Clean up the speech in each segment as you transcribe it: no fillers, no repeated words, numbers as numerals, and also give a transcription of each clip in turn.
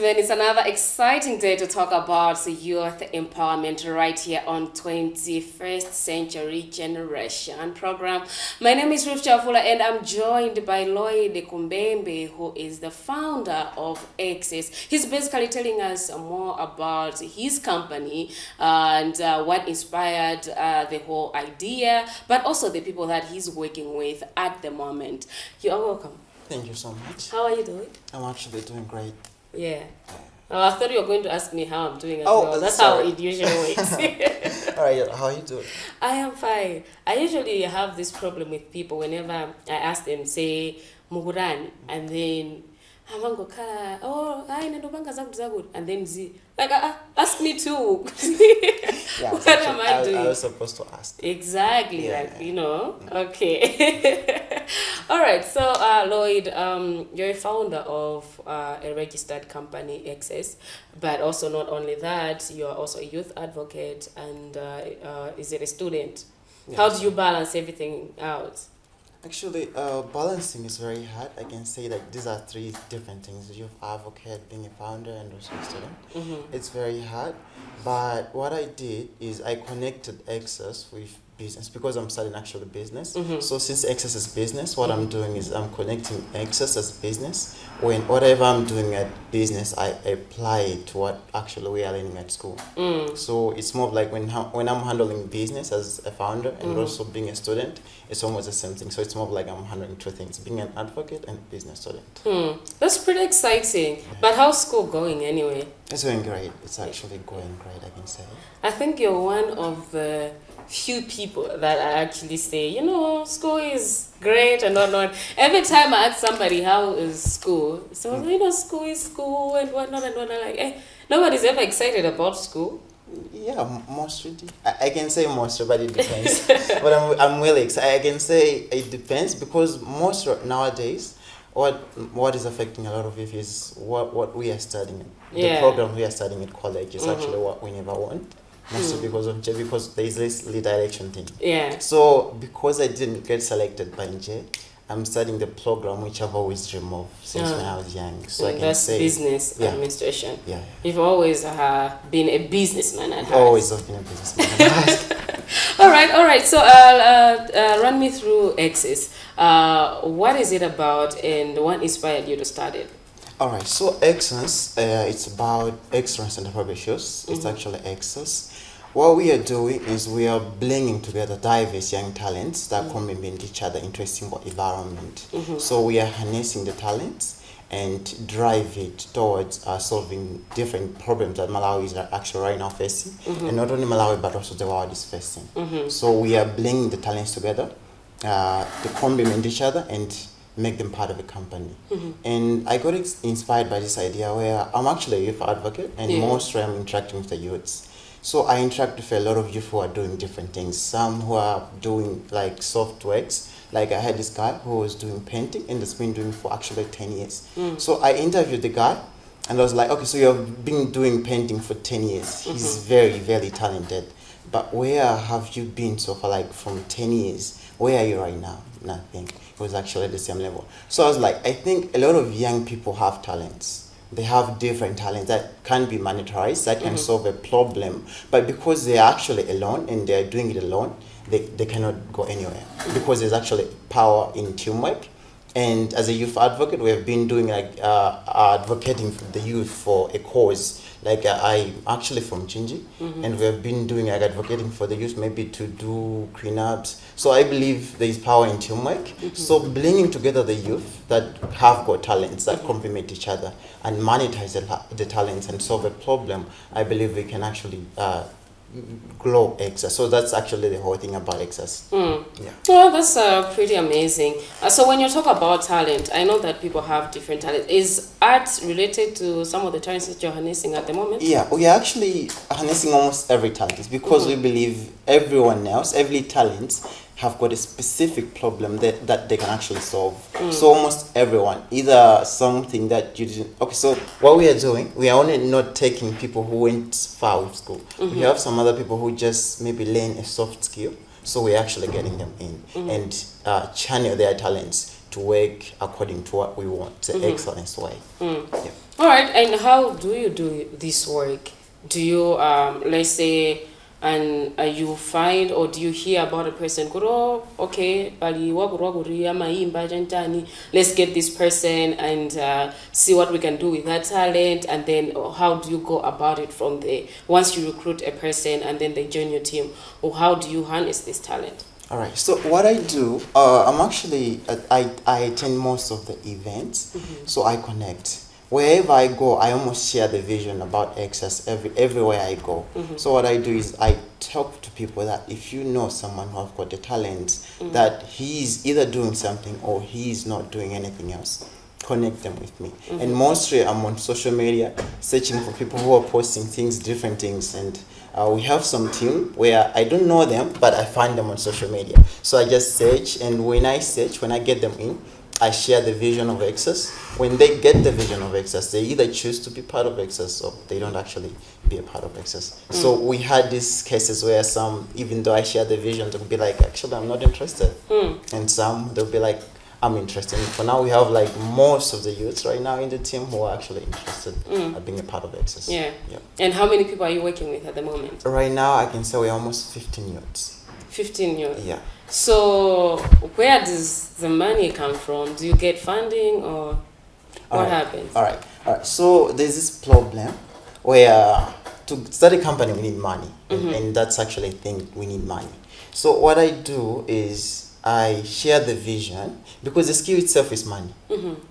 It's another exciting day to talk about youth empowerment right here on 21st Century Generation program. My name is Ruth Chafula and I'm joined by Lloyd Kumbemba, who is the founder of Exas. He's basically telling us more about his company and what inspired the whole idea, but also the people that he's working with at the moment. You are welcome. Thank you so much. How are you doing? I'm actually doing great. Yeah. Oh, I thought you were going to ask me how I'm doing as Oh, well. That's sorry. how it usually works. All right, how are you doing? I am fine. I usually have this problem with people whenever I ask them, say, Muguran, and then Hamangokala, oh, I know banga zagut, and then like, ask me too. Yeah, What am I doing? I was supposed to ask. Exactly, Yeah. like, you know. Okay. All right. So, Lloyd, you're a founder of a registered company, Exas, but also not only that, you are also a youth advocate and is it a student? Yes. How do you balance everything out? Actually, balancing is very hard. I can say that these are three different things. Youth advocate, being a founder, and also a student. Mm-hmm. It's very hard. But what I did is I connected Exas with business because I'm starting actually business. Mm-hmm. So since Exas is business, what I'm doing is I'm connecting Exas as business. When whatever I'm doing at business, I apply it to what actually we are learning at school. So it's more of like when I'm handling business as a founder and also being a student, it's almost the same thing. So it's more of like I'm handling two things, being an advocate and a business student. That's pretty exciting. But how's school going anyway? It's going great. It's actually going great, I can say. I think you're one of the few people that I actually say, you know, school is great and whatnot. Every time I ask somebody how is school, so you know, school is school and whatnot and whatnot. Like, nobody's ever excited about school. Yeah, mostly. I can say mostly, but it depends. But I'm really excited. I can say it depends because nowadays, what is affecting a lot of it is what we are studying. The program we are studying at college is actually what we never want. Mostly because there is this redirection thing. Yeah. So because I didn't get selected by Nje, I'm studying the program which I've always dreamed of since when I was young. So I can that's say business administration. Yeah. You've always been a businessman at heart. Always have been a businessman. All right. So run me through Exas. What is it about and what inspired you to start it? All right, so Exas, it's about excellence and publishers. It's actually Exas. What we are doing is we are bringing together diverse young talents that complement each other into a single environment. So we are harnessing the talents and drive it towards solving different problems that Malawi is actually right now facing. And not only Malawi, but also the world is facing. So we are bringing the talents together to complement each other and make them part of a company. And I got inspired by this idea where I'm actually a youth advocate and mostly I'm interacting with the youths. So I interact with a lot of youth who are doing different things. Some who are doing like soft works. Like I had this guy who was doing painting and has been doing for actually 10 years. So I interviewed the guy and I was like, okay, so you've been doing painting for 10 years. He's very, very talented. But where have you been so far, like from 10 years? Where are you right now? Nothing. It was actually at the same level. So I was like, I think a lot of young people have talents. They have different talents that can be monetized, that can solve a problem. But because they are actually alone and they are doing it alone, they cannot go anywhere. Because there's actually power in teamwork. And as a youth advocate, we have been doing like advocating for the youth for a cause. Like I'm actually from Chinji, and we have been doing like advocating for the youth, maybe to do cleanups. So I believe there is power in teamwork. So bringing together the youth that have got talents that complement each other and monetize the talents and solve a problem, I believe we can actually grow Exas. So that's actually the whole thing about Exas. Yeah. Well, that's pretty amazing. So when you talk about talent, I know that people have different talents. Is art related to some of the talents that you're harnessing at the moment? Yeah, we are actually harnessing almost every talent because we believe everyone else, every talent have got a specific problem that they can actually solve. So almost everyone, either something that you didn't. Okay, so what we are doing, we are only not taking people who went far with school. We have some other people who just maybe learn a soft skill. So we're actually getting them in and channel their talents to work according to what we want, the excellence way. Yeah. All right, and how do you do this work? Do you, let's say, and you find or do you hear about a person, oh, okay, let's get this person and see what we can do with that talent, and then how do you go about it from there? Once you recruit a person and then they join your team, or how do you harness this talent? All right. So what I do, I'm actually I attend most of the events, so I connect. Wherever I go, I almost share the vision about Exas everywhere I go. So what I do is I talk to people that if you know someone who has got the talent, that he's either doing something or he's not doing anything else, connect them with me. And mostly I'm on social media searching for people who are posting things, different things, and we have some team where I don't know them, but I find them on social media. So I just search, and when I search, when I get them in, I share the vision of Exas. When they get the vision of Exas, they either choose to be part of Exas or they don't actually be a part of Exas. So we had these cases where some, even though I share the vision, they'll be like, actually, I'm not interested. And some, they'll be like, I'm interested. And for now, we have like most of the youths right now in the team who are actually interested at being a part of Exas. Yeah. And how many people are you working with at the moment? Right now, I can say we're almost 15 youths. 15 youths? Yeah. So where does the money come from? Do you get funding or what happens? All right. So there's this problem where to start a company we need money, and that's actually a thing, we need money. So what I do is I share the vision, because the skill itself is money.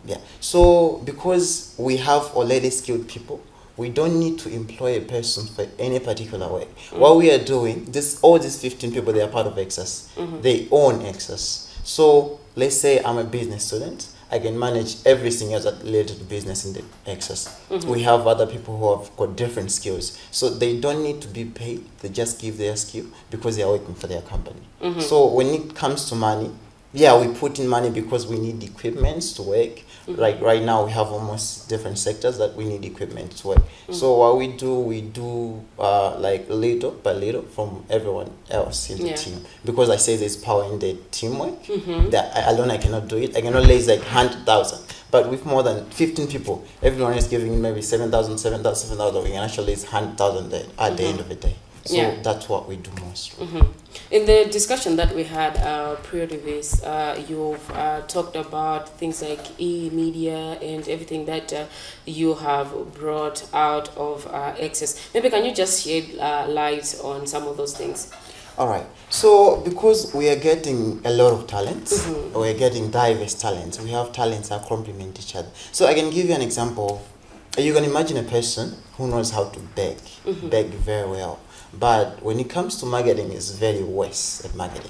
Yeah. So because we have already skilled people, we don't need to employ a person for any particular way. What we are doing, all these 15 people, they are part of Exas. They own Exas. So let's say I'm a business student, I can manage everything else that related to business in the Exas. We have other people who have got different skills. So they don't need to be paid, they just give their skill because they are working for their company. So when it comes to money, yeah, we put in money because we need equipment to work. Like right now, we have almost different sectors that we need equipment to work. So what we do like little by little from everyone else in the team. Because I say there's power in the teamwork. That alone I cannot do it. I cannot raise like 100,000. But with more than 15 people, everyone is giving maybe 7,000, we can actually raise 100,000 at the end of the day. So that's what we do most. In the discussion that we had prior to this, you've talked about things like e-media and everything that you have brought out of Exas. Maybe can you just shed light on some of those things? All right. So because we are getting a lot of talents, we are getting diverse talents. We have talents that complement each other. So I can give you an example. You can imagine a person who knows how to bake very well. But when it comes to marketing, is very worse at marketing.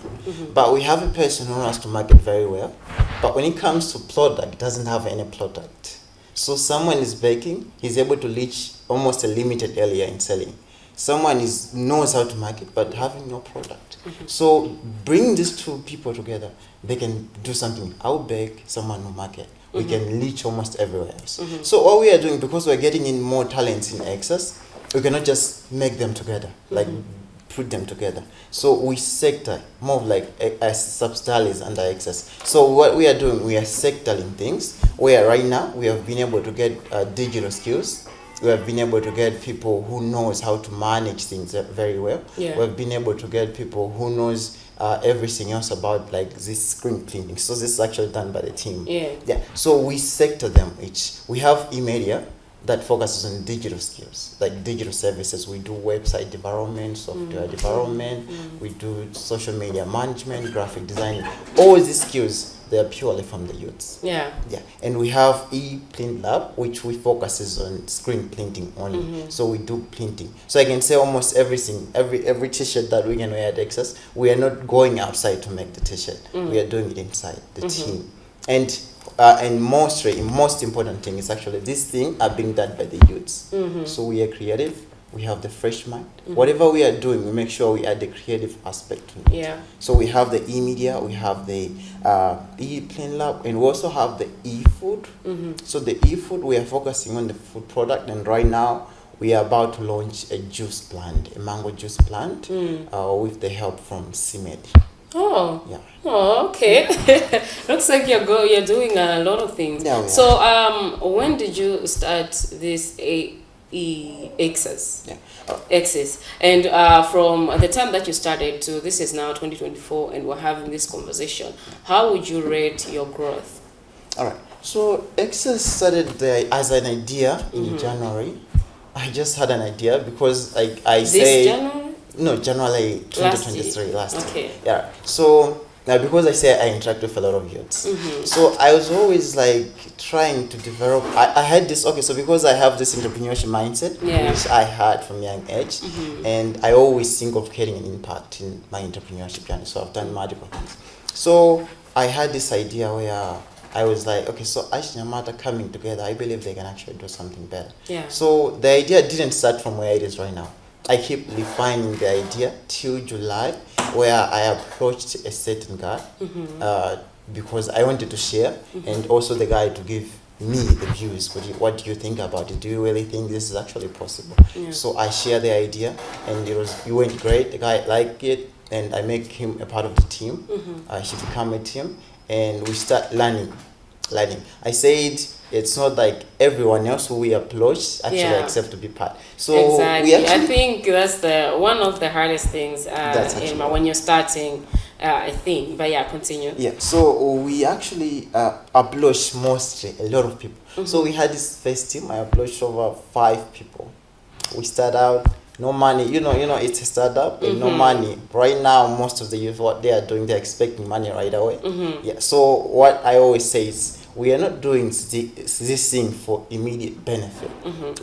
But we have a person who knows to market very well. But when it comes to product, doesn't have any product. So someone is baking, he's able to reach almost a limited area in selling. Someone knows how to market, but having no product. So bring these two people together, they can do something. I'll bake, someone will market. We can reach almost everywhere else. So what we are doing, because we're getting in more talents in Exas, we cannot just make them together, like put them together. So we sector, more of like a sub-style is under Exas. So what we are doing, we are sectoring things, where right now we have been able to get digital skills. We have been able to get people who knows how to manage things very well. We have been able to get people who knows everything else about like this screen printing. So this is actually done by the team. So we sector them each. We have e-media that focuses on digital skills, like digital services. We do website development, software development, we do social media management, graphic design. All these skills, they are purely from the youths. And we have e-print lab, which we focuses on screen printing only. So we do printing. So I can say almost everything, every t-shirt that we can wear at Exas, we are not going outside to make the t-shirt. We are doing it inside the team. And most important thing is actually this thing are being done by the youths. So we are creative. We have the fresh mind. Whatever we are doing, we make sure we add the creative aspect to it. So we have the e-media, we have the e-plane lab, and we also have the e-food. So the e-food, we are focusing on the food product, and right now we are about to launch a juice plant, a mango juice plant, with the help from CIMED. Oh. Yeah. Oh, okay. Looks like you're doing a lot of things. Yeah, we are. So, when did you start this Exas? Yeah. Exas, and from the time that you started to this is now 2024, and we're having this conversation. How would you rate your growth? All right. So Exas started there as an idea in January. I just had an idea because I This say January? no, January 2023 last year. Okay. Yeah. So now because I say I interact with a lot of youths, so I was always like trying to develop. I had this okay. So because I have this entrepreneurship mindset, Yeah. which I had from young age, and I always think of creating an impact in my entrepreneurship journey. So I've done multiple things. So I had this idea where I was like, okay, so Ash and Yamata coming together, I believe they can actually do something better. Yeah. So the idea didn't start from where it is right now. I keep refining the idea till July, where I approached a certain guy because I wanted to share, and also the guy to give me the views. What do you think about it? Do you really think this is actually possible? Yeah. So I share the idea, and it went great. The guy liked it, and I make him a part of the team. He became a team, and we start learning. I said it's not like everyone else who we approach actually Yeah. accept to be part. So Exactly. we actually I think that's the one of the hardest things That's actually- when you're starting a thing. But yeah, continue. yeah. So we actually approach mostly a lot of people. So we had this first team. I approached over 5 people. We start out no money. You know, it's a startup and no money. Right now, most of the youth, what they are doing, they're expecting money right away. Yeah. So what I always say is, we are not doing this thing for immediate benefit.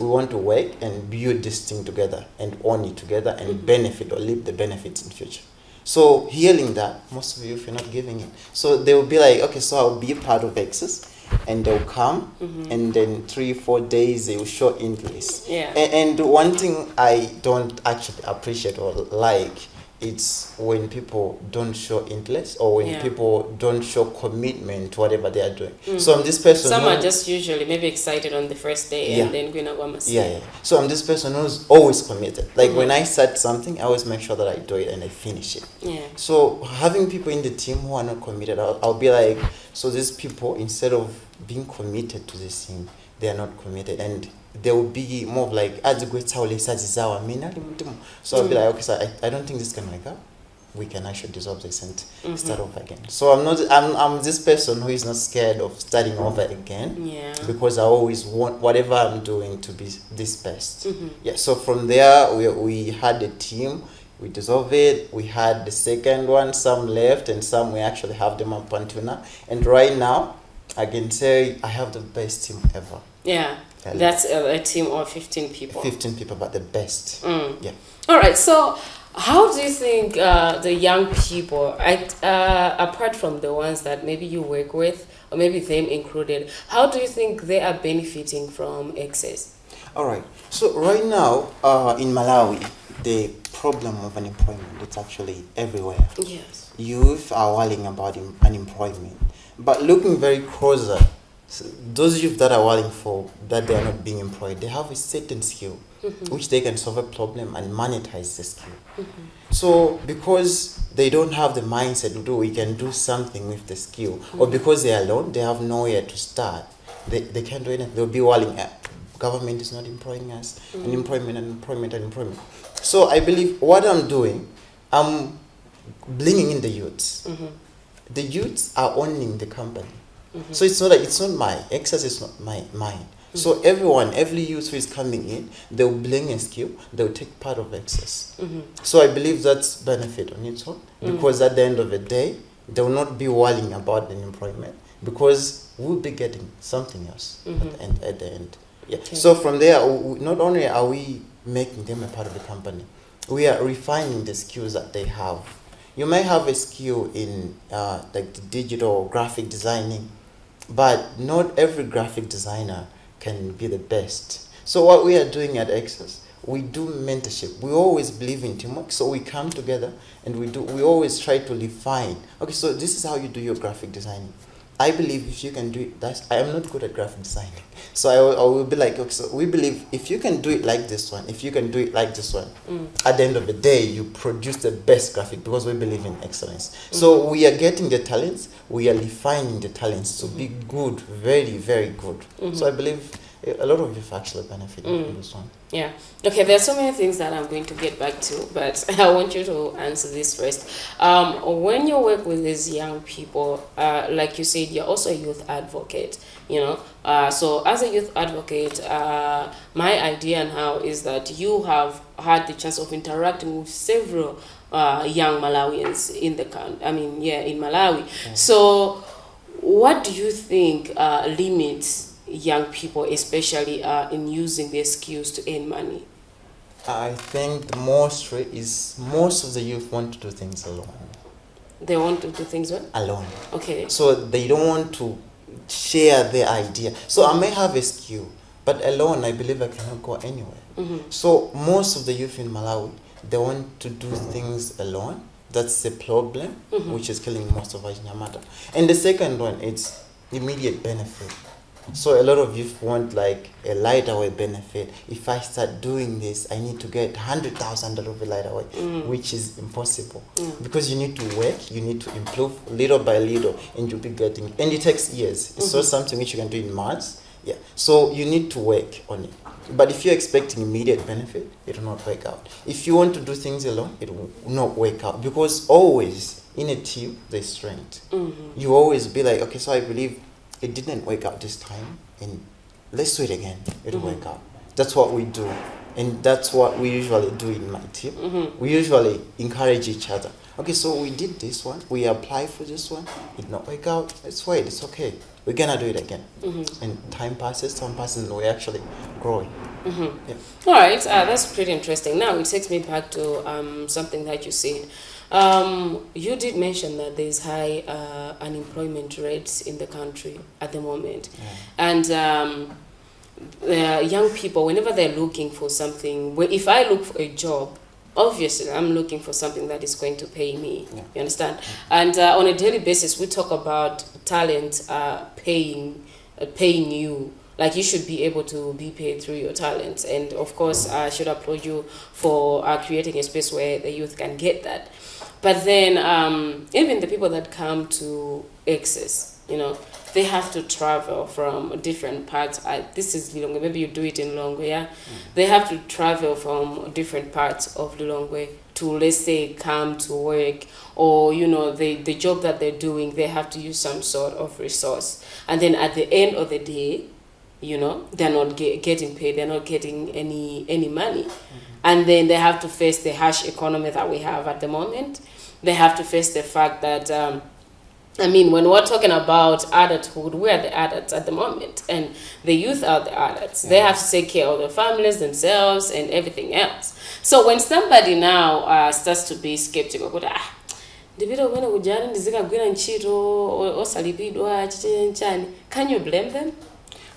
We want to work and build this thing together and own it together and benefit or reap the benefits in future. So hearing that, most of you, if you're not giving it, so they will be like, okay, so I'll be a part of Exas, and they'll come, and then 3-4 days they will show interest. Yeah. And one thing I don't actually appreciate or like, it's when people don't show interest or when Yeah. people don't show commitment to whatever they are doing. So I'm this person. Some who- are just usually maybe excited on the first day Yeah. and then going to go and see. yeah. So I'm this person who's always committed. Like when I start something, I always make sure that I do it and I finish it. Yeah. So having people in the team who are not committed, I'll be like, so these people, instead of being committed to this thing, they are not committed, and they will be more of like, so I'll be like, okay, so I don't think this can work out. We can actually dissolve this and start over again. So I'm this person who is not scared of starting over again. Yeah. Because I always want whatever I'm doing to be this best. Yeah. So from there we had a team. We dissolved it. We had the second one. Some left, and some we actually have them up until now. And right now, I can say I have the best team ever. Yeah. Yeah. That's a team of 15 people. 15 people, but the best. Yeah. All right. So, how do you think the young people, apart from the ones that maybe you work with, or maybe them included, how do you think they are benefiting from Exas? All right. So right now, in Malawi, the problem of unemployment, it's actually everywhere. Yes. Youth are worrying about unemployment, but looking very closer, those youth that are worrying for that they are not being employed, they have a certain skill which they can solve a problem and monetize the skill. So because they don't have the mindset to do, we can do something with the skill, or because they are alone, they have nowhere to start. They can't do anything. They'll be worrying. Government is not employing us. Unemployment. So I believe what I'm doing, I'm bringing in the youths. The youths are owning the company. So it's not my Exas is not mine. So every youth who is coming in, they'll bring a skill, they'll take part of Exas. So I believe that's benefit on its own, because at the end of the day, they will not be worrying about the employment, because we'll be getting something else at the end. Yeah. Okay. So from there, not only are we making them a part of the company, we are refining the skills that they have. You may have a skill in like the digital graphic designing, but not every graphic designer can be the best. So what we are doing at Exas, we do mentorship. We always believe in teamwork, so we come together and we always try to refine. Okay, so this is how you do your graphic designing. I believe if you can do it, I am not good at graphic designing. So I will be like, okay, so we believe if you can do it like this one, if you can do it like this one, at the end of the day, you produce the best graphic because we believe in excellence. So we are getting the talents, we are refining the talents to be good, very, very good. So I believe a lot of you actually benefit from this one. Yeah. Okay, there are so many things that I'm going to get back to, but I want you to answer this first. When you work with these young people, like you said, you're also a youth advocate, you know. So as a youth advocate, my idea now is that you have had the chance of interacting with several young Malawians in the country. I mean, in Malawi. Yeah. So what do you think limits young people, especially in using their skills to earn money? I think the most is most of the youth want to do things alone. They want to do things what? Alone. Okay. So they don't want to share their idea. So I may have a skill, but alone I believe I cannot go anywhere. So most of the youth in Malawi, they want to do things alone. That's the problem, which is killing most of us in Yamata. And the second one, it's immediate benefit. So a lot of youth want like a lighter way benefit. If I start doing this, I need to get 100,000 lighter way, which is impossible because you need to work, you need to improve little by little, and you'll be getting. And it takes years. It's not something which you can do in months. Yeah. So you need to work on it. But if you're expecting immediate benefit, it will not work out. If you want to do things alone, it will not work out because always in a team there's strength. You always be like, okay, so I believe it didn't work out this time, and let's do it again. It'll work out. That's what we do, and that's what we usually do in my team. We usually encourage each other. Okay, so we did this one. We applied for this one. It did not work out. Let's wait. It's okay. We're gonna do it again. And time passes, and we're actually growing. Yeah. All right, that's pretty interesting. Now it takes me back to something that you said. You did mention that there's high unemployment rates in the country at the moment. And young people, whenever they're looking for something, if I look for a job, obviously I'm looking for something that is going to pay me. You understand? And on a daily basis, we talk about talent paying you. Like, you should be able to be paid through your talents. And of course, I should applaud you for creating a space where the youth can get that. But then even the people that come to Exas, you know, they have to travel from different parts. This is Lilongwe, maybe you do it in Lilongwe, yeah? They have to travel from different parts of Lilongwe to, let's say, come to work, or, you know, the job that they're doing, they have to use some sort of resource. And then at the end of the day, you know, they're not getting paid, they're not getting any money. And then they have to face the harsh economy that we have at the moment. They have to face the fact that, I mean, when we're talking about adulthood, we are the adults at the moment, and the youth are the adults. They have to take care of their families, themselves, and everything else. So when somebody now starts to be skeptical, can you blame them?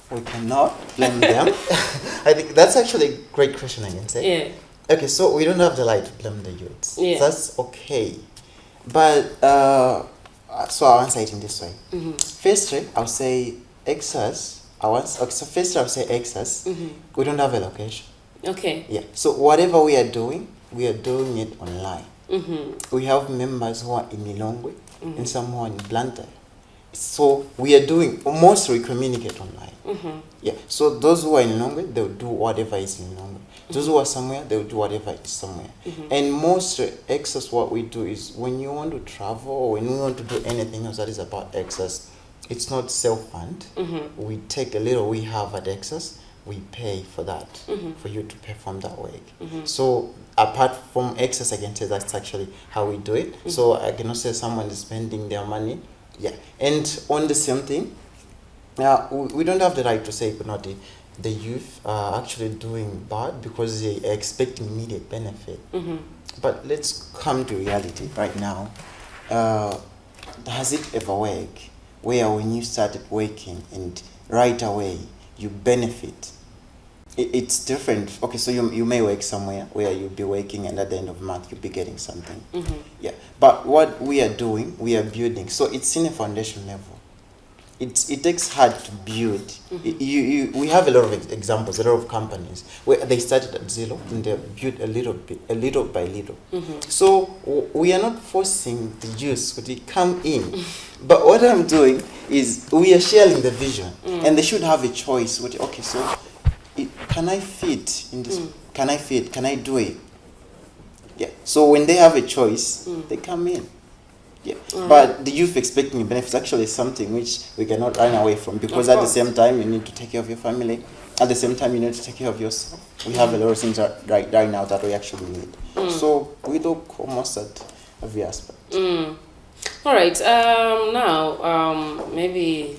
We cannot blame them. I think that's actually a great question, I can say. Yeah. Okay, so we don't have the right to blame the youths. Yeah. That's okay. But, so I'll answer it in this way. Firstly, I'll say Exas. Firstly, I'll say Exas. We don't have a location. Okay. Yeah. So whatever we are doing it online. We have members who are in Lilongwe and some who are in Blantyre. So we are doing, mostly we communicate online. Yeah. So those who are in Lilongwe, they'll do whatever is in Lilongwe. Those who are somewhere, they'll do whatever is somewhere. And most Exas, what we do is when you want to travel or when we want to do anything else that is about Exas, it's not self-fund. We take a little we have at Exas, we pay for that, for you to perform that work. So apart from Exas, I can say that's actually how we do it. So I cannot say someone is spending their money. Yeah. And on the same thing, we don't have the right to say the youth are actually doing bad because they are expecting immediate benefit. But let's come to reality right now. Has it ever worked where when you started working and right away you benefit? It's different. Okay, so you may work somewhere where you'll be working and at the end of the month you'll be getting something. Yeah. But what we are doing, we are building. So it's in a foundation level. it takes hard to build. We have a lot of examples, a lot of companies where they started at zero and they built a little by little. So we are not forcing the youth to come in, but what I'm doing is we are sharing the vision, and they should have a choice. Okay, so can I fit in this? Can I fit? Can I do it? Yeah. So when they have a choice, they come in. Yeah. But the youth expecting benefits actually is something which we cannot run away from, because at the same time you need to take care of your family. At the same time you need to take care of yourself. We have a lot of things right now that we actually need. So we look almost at every aspect. All right. Now, maybe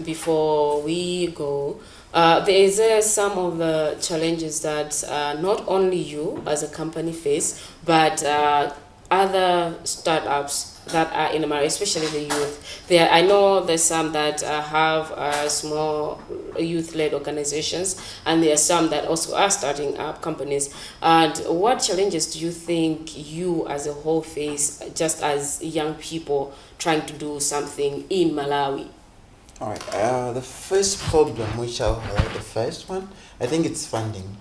before we go, there is some of the challenges that not only you as a company face, but other startups that are in Malawi, especially the youth. I know there's some that have small youth-led organizations, and there are some that also are starting up companies. And what challenges do you think you as a whole face, just as young people trying to do something in Malawi? All right. The first problem, which I'll highlight, the first one, I think it's funding.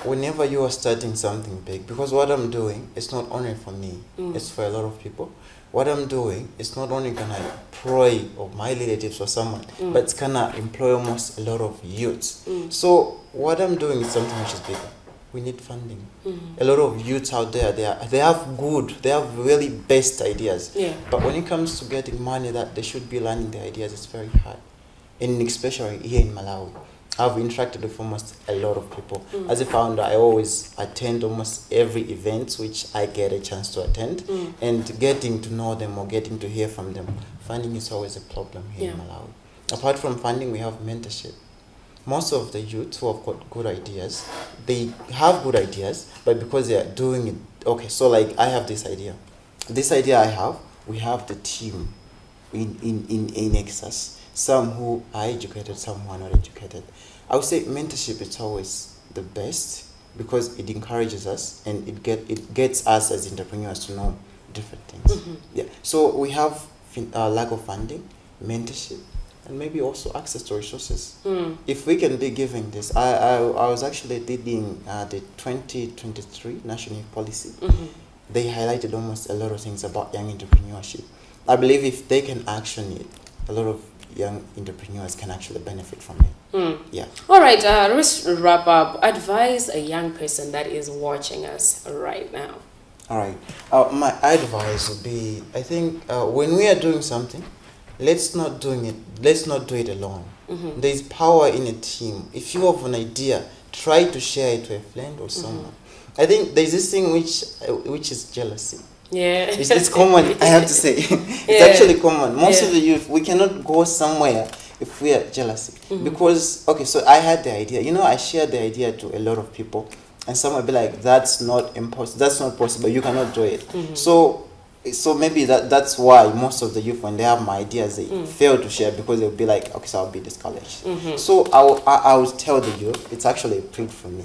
Whenever you are starting something big, because what I'm doing is not only for me, it's for a lot of people. What I'm doing is not only gonna employ of my relatives or someone, but it's gonna employ almost a lot of youths. So what I'm doing is something which is bigger. We need funding. A lot of youths out there, they have really best ideas. Yeah. But when it comes to getting money that they should be learning their ideas, it's very hard. And especially here in Malawi, I've interacted with almost a lot of people. As a founder, I always attend almost every event which I get a chance to attend, and getting to know them or getting to hear from them. Funding is always a problem here in Malawi. Apart from funding, we have mentorship. Most of the youth who have got good ideas, they have good ideas, but because they are doing it, okay, so like I have this idea. This idea I have, we have the team in Exas. Some who are educated, some who are not educated. I would say mentorship is always the best, because it encourages us and it gets us as entrepreneurs to know different things. Yeah. So we have lack of funding, mentorship, and maybe also access to resources. If we can be giving this, I was actually leading the 2023 National Youth Policy. They highlighted almost a lot of things about young entrepreneurship. I believe if they can action it, a lot of young entrepreneurs can actually benefit from it. Yeah. All right, let's wrap up. Advise a young person that is watching us right now. All right. My advice would be, I think when we are doing something, let's not do it alone. There is power in a team. If you have an idea, try to share it to a friend or someone. I think there's this thing which is jealousy. Yeah. It's common, I have to say. It's actually common. Most of the youth, we cannot go somewhere if we are jealousy. Because, okay, so I had the idea. I shared the idea to a lot of people, and some will be like, that's not possible, you cannot do it. So maybe that's why most of the youth, when they have my ideas, they fail to share, because they'll be like, okay, so I'll be discouraged. So I will tell the youth, it's actually a print for me.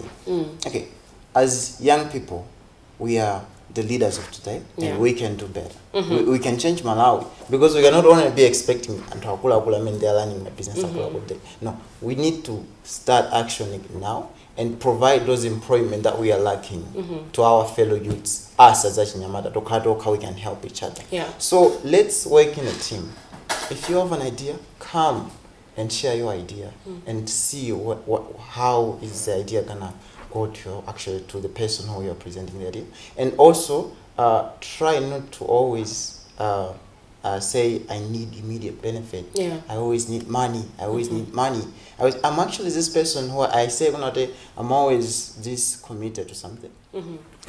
Okay, as young people, we are the leaders of today, and we can do better. We can change Malawi, because we cannot only be expecting they're learning my business. No, we need to start actioning now and provide those employment that we are lacking to our fellow youths. Us as Achinyamata, Tokadoka, we can help each other. So let's work in a team. If you have an idea, come and share your idea and see how is the idea gonna go to the person who you're presenting the idea. And also try not to always say I need immediate benefit. I always need money. I'm actually this person who I say I'm always this committed to something.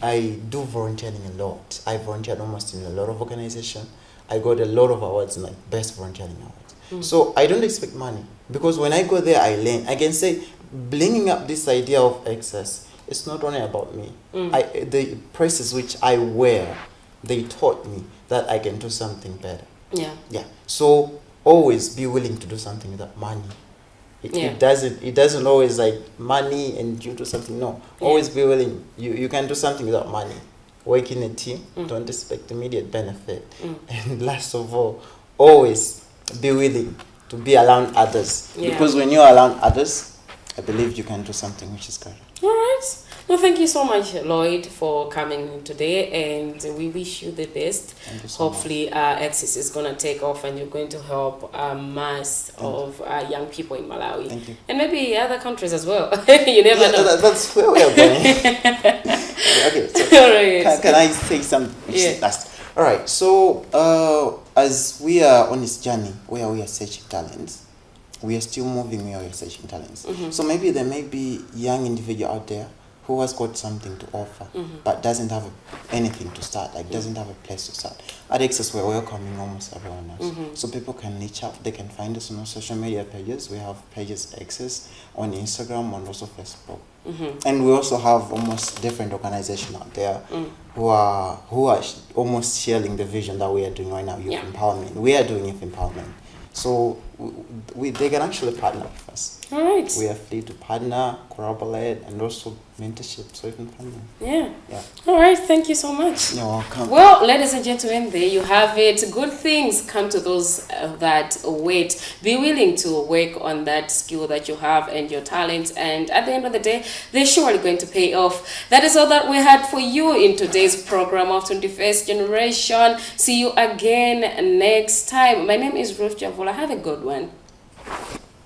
I do volunteering a lot. I volunteered almost in a lot of organizations. I got a lot of awards, like best volunteering awards. So I don't expect money, because when I go there, I learn. I can say, bringing up this idea of Exas, it's not only about me. The presses which I wear, they taught me that I can do something better. Yeah. So always be willing to do something without money. It doesn't always like money and you do something. No, always be willing. You can do something without money. Work in a team. Don't expect immediate benefit. And last of all, always be willing to be around others. Yeah. Because when you're around others, I believe you can do something which is good. All right. Well, thank you so much, Lloyd, for coming today, and we wish you the best. Thank you so Hopefully, Exas is going to take off, and you're going to help a mass of young people in Malawi. Thank you. And maybe other countries as well. You never know. That's where we are going. Okay, so All right. can I say something? Yeah. Last. All right. So as we are on this journey where we are searching talents, we are still moving where we are searching talents. So maybe there may be young individual out there who has got something to offer but doesn't have anything to start, like doesn't have a place to start. At Exas, we're welcoming almost everyone else. So people can reach out, they can find us on our social media pages. We have pages Exas on Instagram and also Facebook. And we also have almost different organizations out there who are almost sharing the vision that we are doing right now, youth empowerment. We are doing youth empowerment. So they can actually partner with us. All right. We are free to partner, collaborate, and also mentorship, so even funding. Yeah. Yeah. All right. Thank you so much. You're welcome. Well, ladies and gentlemen, there you have it. Good things come to those that wait. Be willing to work on that skill that you have and your talents, and at the end of the day, they're surely going to pay off. That is all that we had for you in today's program of 21st Generation. See you again next time. My name is Ruth Javula. Have a good one.